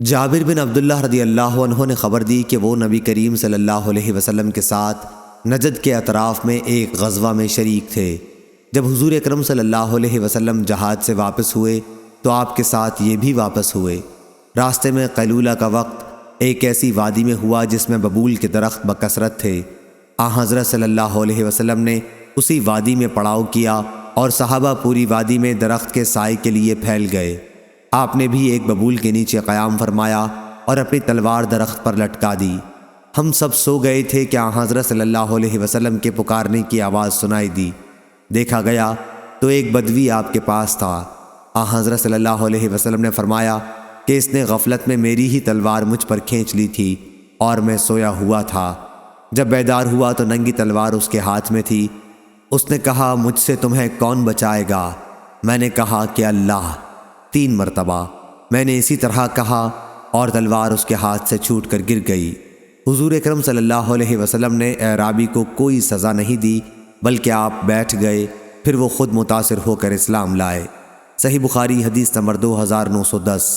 جابر بن عبداللہ رضی اللہ عنہ نے خبر دی کہ وہ نبی کریم صلی اللہ علیہ وسلم کے ساتھ نجد کے اطراف میں ایک غزوہ میں شریک تھے۔ جب حضور اکرم صلی اللہ علیہ وسلم جہاد سے واپس ہوئے تو آپ کے ساتھ یہ بھی واپس ہوئے۔ راستے میں قیلولہ کا وقت ایک ایسی وادی میں ہوا جس میں ببول کے درخت بکثرت تھے۔ حضرت صلی اللہ علیہ وسلم نے اسی وادی میں پڑاؤ کیا اور صحابہ پوری وادی میں درخت کے سائے کے لیے پھیل گئے۔ آپ نے بھی ایک ببول کے نیچے قیام فرمایا اور اپنی تلوار درخت پر لٹکا دی۔ ہم سب سو گئے تھے کہ حضرت صلی اللہ علیہ وسلم کے پکارنے کی آواز سنائی دی۔ دیکھا گیا تو ایک بدوی آپ کے پاس تھا۔ حضرت صلی اللہ علیہ وسلم نے فرمایا کہ اس نے غفلت میں میری ہی تلوار مجھ پر کھینچ لی تھی اور میں سویا ہوا تھا۔ جب بیدار ہوا تو ننگی تلوار اس کے ہاتھ میں تھی۔ اس نے کہا، مجھ سے تمہیں کون بچائے گا؟ میں نے کہا کہ اللہ۔ 3 مرتبہ میں نے اسی طرح کہا اور تلوار اس کے ہاتھ سے چھوٹ کر گر گئی۔ حضور اکرم صلی اللہ علیہ وسلم نے اعرابی کو کوئی سزا نہیں دی، بلکہ آپ بیٹھ گئے، پھر وہ خود متاثر ہو کر اسلام لائے۔ صحیح بخاری حدیث نمبر 2910۔